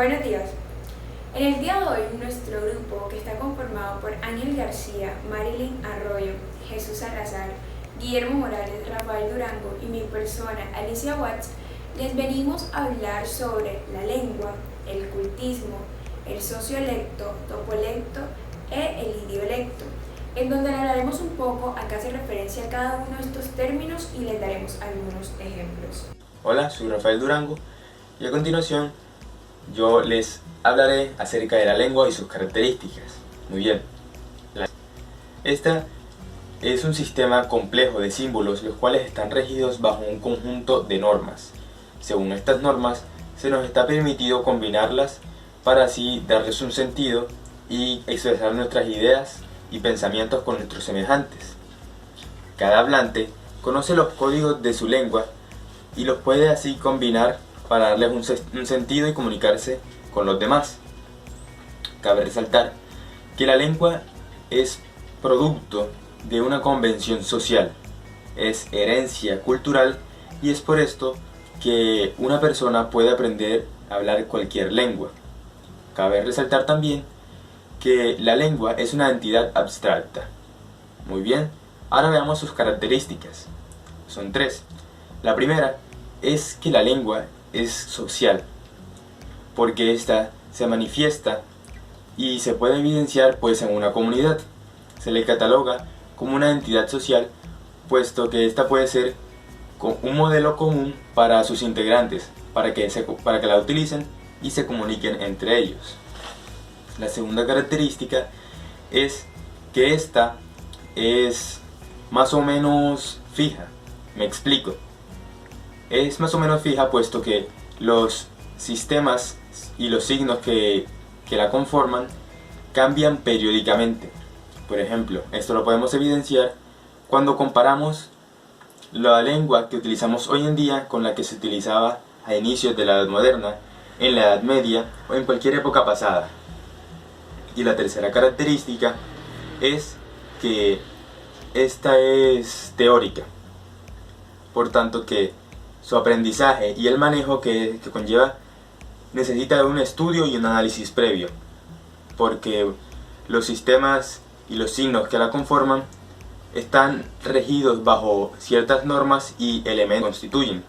Buenos días. En el día de hoy, nuestro grupo, que está conformado por Ángel García, Marilyn Arroyo, Jesús Salazar, Guillermo Morales, Rafael Durango y mi persona, Alicia Watts, les venimos a hablar sobre la lengua, el cultismo, el sociolecto, topolecto e el idiolecto, en donde le hablaremos un poco a qué hace referencia a cada uno de estos términos y les daremos algunos ejemplos. Hola, soy Rafael Durango y a continuación yo les hablaré acerca de la lengua y sus características. Muy bien. Esta es un sistema complejo de símbolos los cuales están regidos bajo un conjunto de normas. Según estas normas, se nos está permitido combinarlas para así darles un sentido y expresar nuestras ideas y pensamientos con nuestros semejantes. Cada hablante conoce los códigos de su lengua y los puede así combinar para darles un sentido y comunicarse con los demás. Cabe resaltar que la lengua es producto de una convención social, es herencia cultural y es por esto que una persona puede aprender a hablar cualquier lengua. Cabe resaltar también que la lengua es una entidad abstracta. Muy bien, ahora veamos sus características. Son tres. La primera es que la lengua es social, porque ésta se manifiesta y se puede evidenciar pues en una comunidad. Se le cataloga como una entidad social, puesto que ésta puede ser un modelo común para sus integrantes, para que la utilicen y se comuniquen entre ellos. La segunda característica es que esta es más o menos fija. Me explico. Es más o menos fija puesto que los sistemas y los signos que la conforman cambian periódicamente. Por ejemplo, esto lo podemos evidenciar cuando comparamos la lengua que utilizamos hoy en día con la que se utilizaba a inicios de la Edad Moderna, en la Edad Media o en cualquier época pasada. Y la tercera característica es que esta es teórica, por tanto que su aprendizaje y el manejo que conlleva necesita de un estudio y un análisis previo, porque los sistemas y los signos que la conforman están regidos bajo ciertas normas y elementos que constituyen,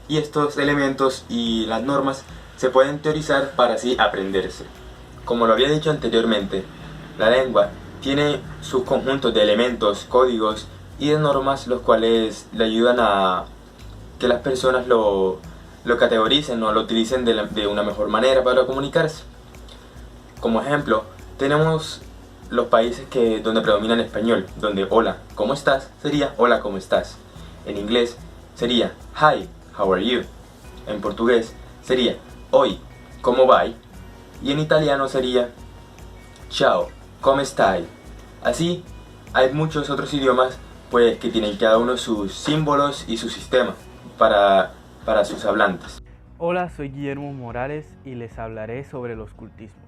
y estos elementos y las normas se pueden teorizar para así aprenderse. Como lo había dicho anteriormente, la lengua tiene sus conjuntos de elementos, códigos y de normas, los cuales le ayudan a que las personas lo categoricen o lo utilicen de una mejor manera para comunicarse. Como ejemplo, tenemos los países donde predomina el español, donde hola, ¿cómo estás? Sería hola, ¿cómo estás? En inglés sería hi, how are you? En portugués sería oi, ¿cómo va? Y en italiano sería ciao, ¿cómo stai? Así, hay muchos otros idiomas pues que tienen cada uno sus símbolos y su sistema para sus hablantes. Hola, soy Guillermo Morales y les hablaré sobre los cultismos.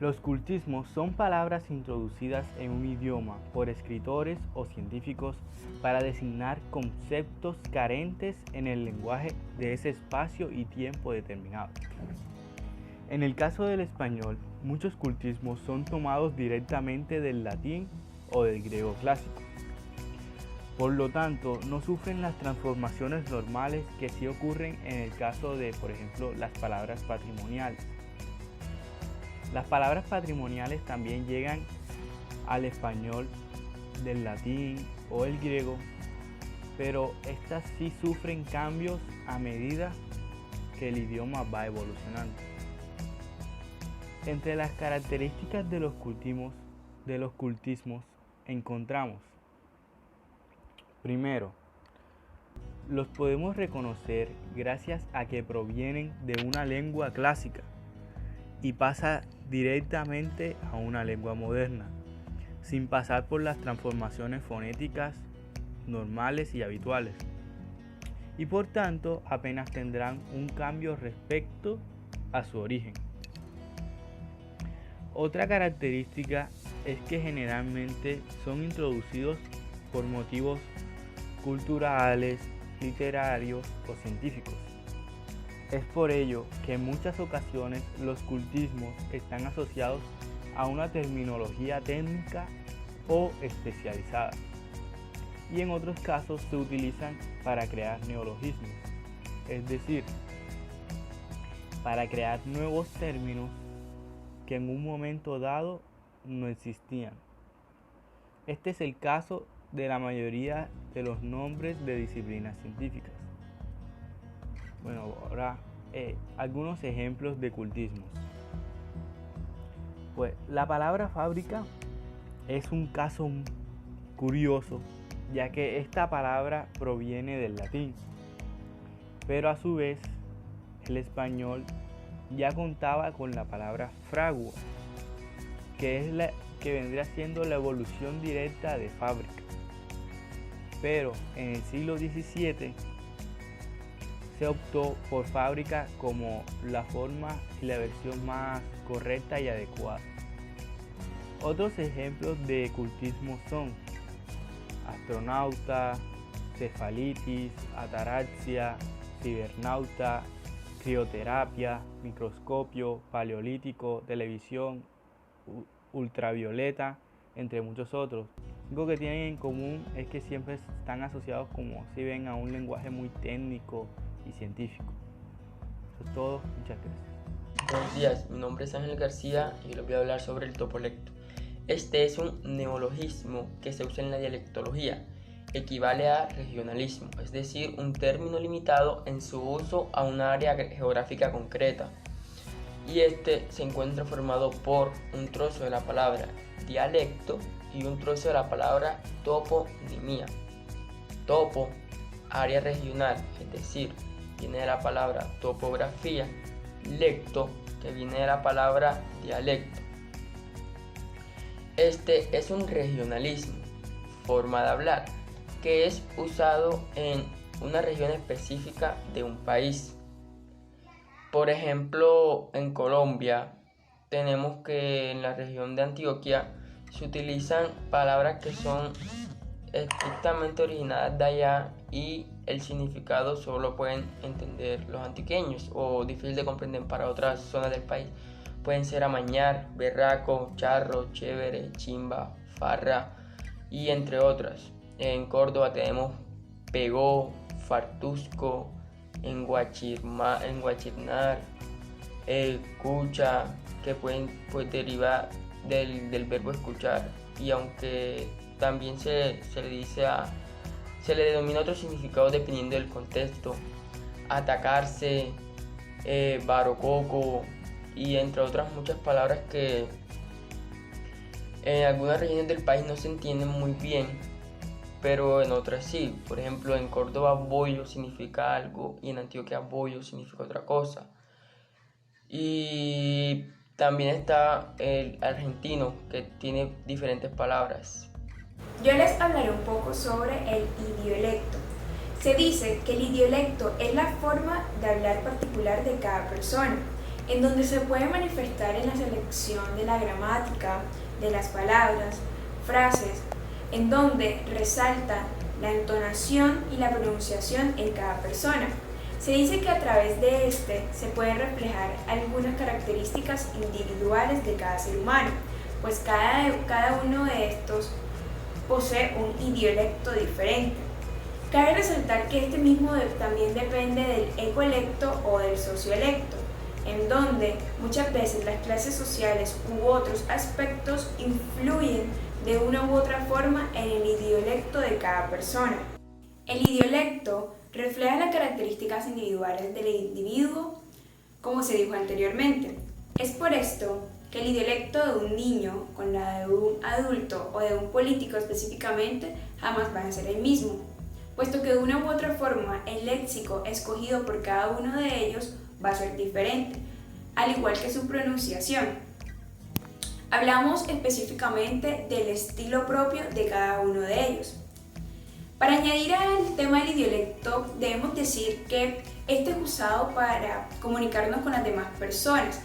Los cultismos son palabras introducidas en un idioma por escritores o científicos para designar conceptos carentes en el lenguaje de ese espacio y tiempo determinado. En el caso del español, muchos cultismos son tomados directamente del latín o del griego clásico. Por lo tanto, no sufren las transformaciones normales que sí ocurren en el caso de, por ejemplo, las palabras patrimoniales. Las palabras patrimoniales también llegan al español del latín o el griego, pero estas sí sufren cambios a medida que el idioma va evolucionando. Entre las características de los cultismos encontramos: primero, los podemos reconocer gracias a que provienen de una lengua clásica y pasa directamente a una lengua moderna, sin pasar por las transformaciones fonéticas normales y habituales, y por tanto apenas tendrán un cambio respecto a su origen. Otra característica es que generalmente son introducidos por motivos culturales, literarios o científicos. Es por ello que en muchas ocasiones los cultismos están asociados a una terminología técnica o especializada, y en otros casos se utilizan para crear neologismos, es decir, para crear nuevos términos que en un momento dado no existían. Este es el caso de la mayoría de los nombres de disciplinas científicas. Bueno, ahora algunos ejemplos de cultismos. Pues la palabra fábrica es un caso curioso, ya que esta palabra proviene del latín, pero a su vez el español ya contaba con la palabra fragua, que vendría siendo la evolución directa de fábrica. Pero en el siglo XVII se optó por fábrica como la forma y la versión más correcta y adecuada. Otros ejemplos de cultismo son astronauta, cefalitis, ataraxia, cibernauta, crioterapia, microscopio, paleolítico, televisión, ultravioleta, entre muchos otros. Algo que tienen en común es que siempre están asociados, como si ven, a un lenguaje muy técnico y científico. Eso es todo, muchas gracias. Buenos días, mi nombre es Ángel García y les voy a hablar sobre el topolecto. Este es un neologismo que se usa en la dialectología. Equivale a regionalismo, es decir, un término limitado en su uso a una área geográfica concreta. Y este se encuentra formado por un trozo de la palabra dialecto y un trozo de la palabra toponimia. Topo, área regional, es decir, viene de la palabra topografía. Lecto, que viene de la palabra dialecto. Este es un regionalismo, forma de hablar, que es usado en una región específica de un país. Por ejemplo, en Colombia tenemos que en la región de Antioquia se utilizan palabras que son estrictamente originadas de allá y el significado solo pueden entender los antioqueños o difícil de comprender para otras zonas del país. Pueden ser amañar, berraco, charro, chévere, chimba, farra y entre otras. En Córdoba tenemos pegó, fartusco, enguachirnar, cucha, que pueden derivar del verbo escuchar, y aunque también se le denomina otro significado dependiendo del contexto, atacarse, barococo y entre otras muchas palabras que en algunas regiones del país no se entienden muy bien, pero en otras sí. Por ejemplo, en Córdoba bollo significa algo y en Antioquia bollo significa otra cosa. Y también está el argentino, que tiene diferentes palabras. Yo les hablaré un poco sobre el idiolecto. Se dice que el idiolecto es la forma de hablar particular de cada persona, en donde se puede manifestar en la selección de la gramática, de las palabras, frases, en donde resalta la entonación y la pronunciación en cada persona. Se dice que a través de este se pueden reflejar algunas características individuales de cada ser humano, pues cada uno de estos posee un idiolecto diferente. Cabe resaltar que este mismo también depende del ecolecto o del sociolecto, en donde muchas veces las clases sociales u otros aspectos influyen de una u otra forma en el idiolecto de cada persona. El idiolecto refleja las características individuales del individuo, como se dijo anteriormente. Es por esto que el idiolecto de un niño con la de un adulto o de un político específicamente jamás van a ser el mismo, puesto que de una u otra forma el léxico escogido por cada uno de ellos va a ser diferente, al igual que su pronunciación. Hablamos específicamente del estilo propio de cada uno de ellos. Para añadir al tema del idiolecto, debemos decir que este es usado para comunicarnos con las demás personas,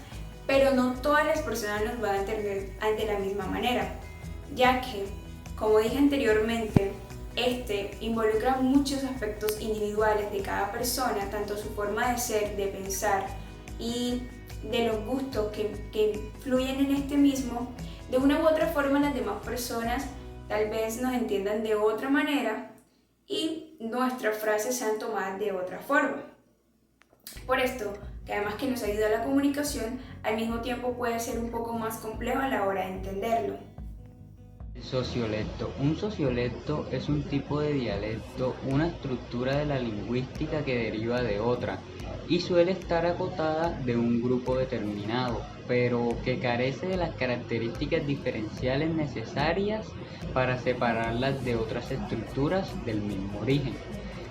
pero no todas las personas nos van a entender de la misma manera, ya que, como dije anteriormente, Este involucra muchos aspectos individuales de cada persona, tanto su forma de ser, de pensar y de los gustos que fluyen en este mismo. De una u otra forma las demás personas tal vez nos entiendan de otra manera y nuestras frases sean tomadas de otra forma. Por esto, que además que nos ayuda a la comunicación, al mismo tiempo puede ser un poco más complejo a la hora de entenderlo. Sociolecto. Un sociolecto es un tipo de dialecto, una estructura de la lingüística que deriva de otra y suele estar acotada de un grupo determinado, pero que carece de las características diferenciales necesarias para separarlas de otras estructuras del mismo origen.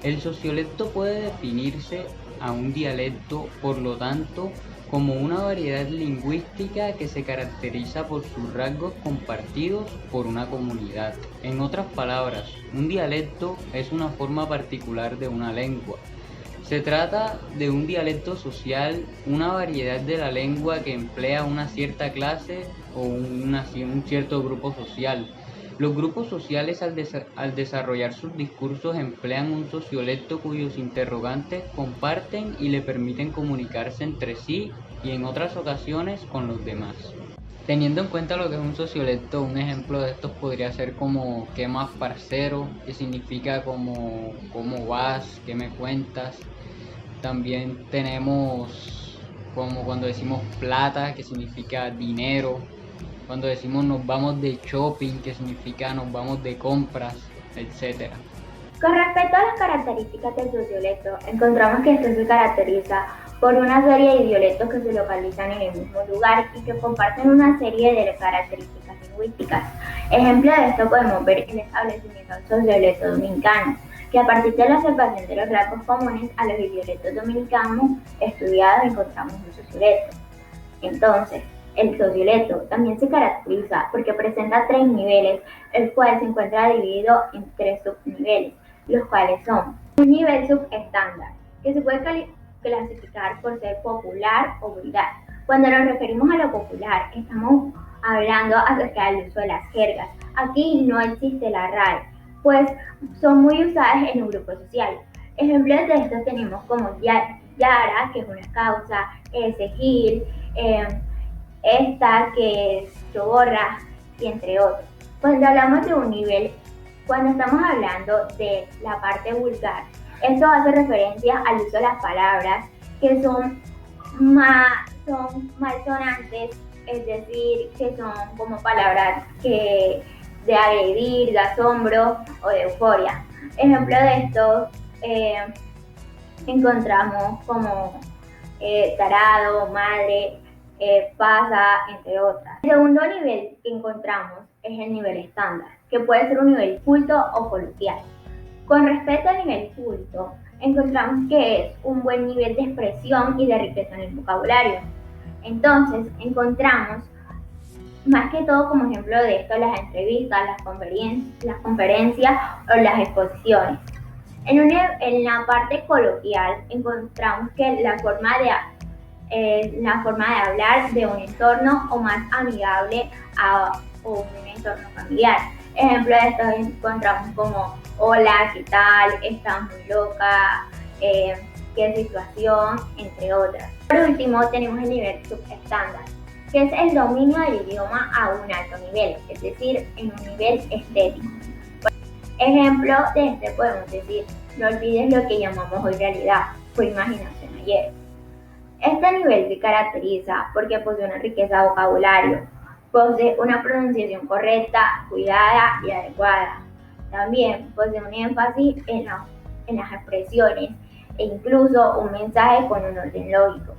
El sociolecto puede definirse a un dialecto, por lo tanto, como una variedad lingüística que se caracteriza por sus rasgos compartidos por una comunidad. En otras palabras, un dialecto es una forma particular de una lengua. Se trata de un dialecto social, una variedad de la lengua que emplea una cierta clase o un cierto grupo social. Los grupos sociales al desarrollar sus discursos emplean un sociolecto cuyos interrogantes comparten y le permiten comunicarse entre sí y en otras ocasiones con los demás. Teniendo en cuenta lo que es un sociolecto, un ejemplo de estos podría ser como ¿qué más, parcero?, que significa como ¿cómo vas?, ¿qué me cuentas? También tenemos como cuando decimos plata, que significa dinero. Cuando decimos nos vamos de shopping, que significa nos vamos de compras, etc. Con respecto a las características del sociolecto, encontramos que esto se caracteriza por una serie de dialectos que se localizan en el mismo lugar y que comparten una serie de características lingüísticas. Ejemplo de esto podemos ver el establecimiento del sociolecto dominicano, que a partir de la observación de los rasgos comunes a los dialectos dominicanos estudiados encontramos un sociolecto. Entonces, el sociolecto también se caracteriza porque presenta 3 niveles, el cual se encuentra dividido en 3 subniveles, los cuales son un nivel subestándar, que se puede clasificar por ser popular o vulgar. Cuando nos referimos a lo popular, estamos hablando acerca del uso de las jergas. Aquí no existe la RAE, pues son muy usadas en un grupo social. Ejemplos de estos tenemos como Yara, que es una causa, Segil, esta que es choborra, y entre otros. Cuando hablamos de un nivel, cuando estamos hablando de la parte vulgar, esto hace referencia al uso de las palabras que son malsonantes, es decir, que son como palabras que de agredir, de asombro o de euforia. Ejemplo de esto encontramos como tarado, madre, pasa, entre otras. El segundo nivel que encontramos es el nivel estándar, que puede ser un nivel culto o coloquial. Con respecto al nivel culto, encontramos que es un buen nivel de expresión y de riqueza en el vocabulario. Entonces, encontramos más que todo como ejemplo de esto las entrevistas, las conferencias o las exposiciones. En la parte coloquial encontramos que la forma de hablar de un entorno o más amigable o un entorno familiar. Ejemplo de esto encontramos como hola, ¿qué tal? ¿Estás muy loca? ¿Qué situación? Entre otras. Por último tenemos el nivel subestándar, que es el dominio del idioma a un alto nivel, es decir, en un nivel estético. Ejemplo de este podemos decir, no olvides lo que llamamos hoy realidad, fue imaginación ayer. Este nivel se caracteriza porque posee una riqueza de vocabulario, posee una pronunciación correcta, cuidada y adecuada. También posee un énfasis en las expresiones e incluso un mensaje con un orden lógico.